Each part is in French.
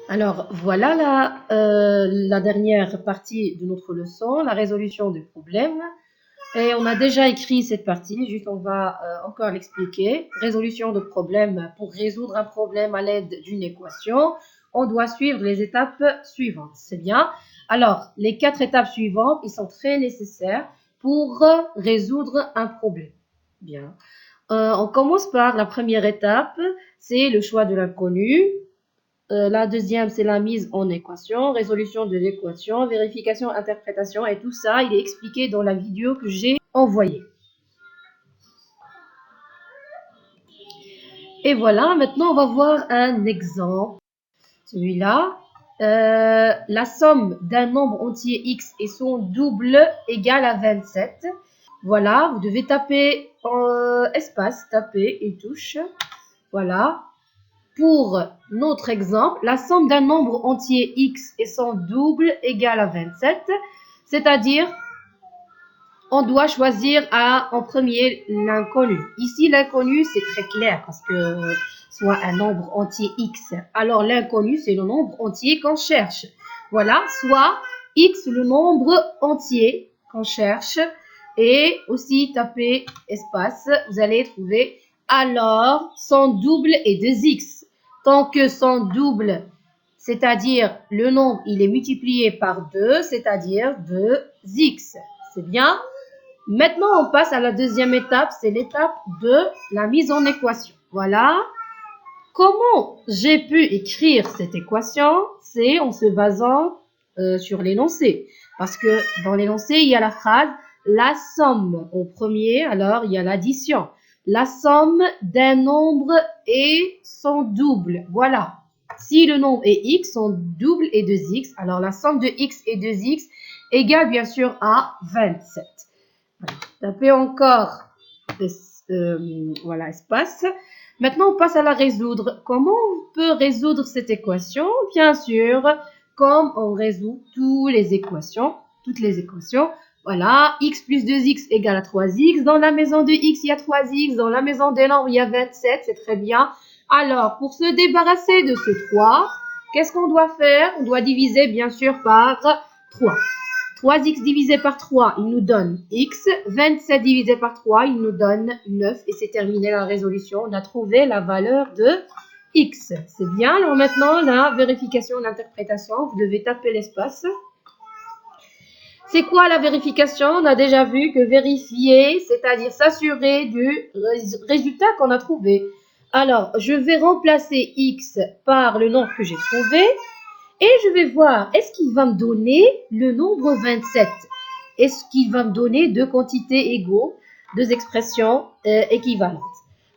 Alors, voilà la dernière partie de notre leçon, la résolution du problème. Et on a déjà écrit cette partie, juste on va encore l'expliquer. Résolution de problème. Pour résoudre un problème à l'aide d'une équation, on doit suivre les étapes suivantes. C'est bien. Alors, les 4 étapes suivantes, ils sont très nécessaires pour résoudre un problème. Bien. On commence par la première étape, c'est le choix de l'inconnu. La deuxième, c'est la mise en équation, résolution de l'équation, vérification, interprétation, et tout ça, il est expliqué dans la vidéo que j'ai envoyée. Et voilà, maintenant on va voir un exemple. Celui-là, la somme d'un nombre entier x et son double égale à 27. Voilà, vous devez taper espace, taper une touche. Voilà. Pour notre exemple, la somme d'un nombre entier x et son double égale à 27, c'est-à-dire on doit choisir en premier l'inconnu. Ici, l'inconnu, c'est très clair parce que soit un nombre entier x. Alors, l'inconnu, c'est le nombre entier qu'on cherche. Voilà, soit x, le nombre entier qu'on cherche. Et aussi, taper espace, vous allez trouver alors son double est 2x. Tant que son double, c'est-à-dire le nombre, il est multiplié par 2, c'est-à-dire 2x. C'est bien? Maintenant, on passe à la deuxième étape, c'est l'étape de la mise en équation. Voilà. Comment j'ai pu écrire cette équation? C'est en se basant sur l'énoncé. Parce que dans l'énoncé, il y a la phrase « la somme ». Au premier, alors, il y a l'addition. La somme d'un nombre et son double. Voilà. Si le nombre est x, son double est 2x. Alors, la somme de x et 2x égale bien sûr à 27. Tapez encore voilà, espace. Maintenant, on passe à la résoudre. Comment on peut résoudre cette équation? Bien sûr, comme on résout toutes les équations. Voilà, x plus 2x égale à 3x. Dans la maison de x, il y a 3x. Dans la maison des nombres, il y a 27. C'est très bien. Alors, pour se débarrasser de ce 3, qu'est-ce qu'on doit faire? On doit diviser, bien sûr, par 3. 3x divisé par 3, il nous donne x. 27 divisé par 3, il nous donne 9. Et c'est terminé la résolution. On a trouvé la valeur de x. C'est bien. Alors maintenant, la vérification, l'interprétation. Vous devez taper l'espace. C'est quoi la vérification? On a déjà vu que vérifier, c'est-à-dire s'assurer du résultat qu'on a trouvé. Alors, je vais remplacer x par le nombre que j'ai trouvé. Et je vais voir, est-ce qu'il va me donner le nombre 27? Est-ce qu'il va me donner deux quantités égaux, deux expressions équivalentes?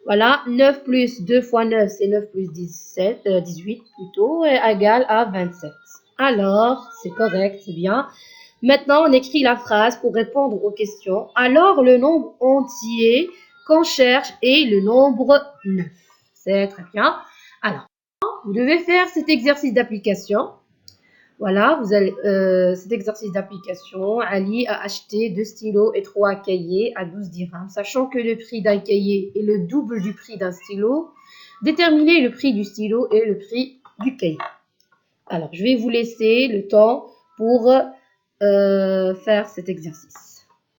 Voilà, 9 plus 2 fois 9, c'est 9 plus 18 plutôt, égale à 27. Alors, c'est correct, c'est bien. Maintenant, on écrit la phrase pour répondre aux questions. Alors, le nombre entier qu'on cherche est le nombre 9. C'est très bien. Alors, vous devez faire cet exercice d'application. Voilà, vous allez, cet exercice d'application. Ali a acheté 2 stylos et 3 cahiers à 12 dirhams. Sachant que le prix d'un cahier est le double du prix d'un stylo, déterminez le prix du stylo et le prix du cahier. Alors, je vais vous laisser le temps pour faire cet exercice.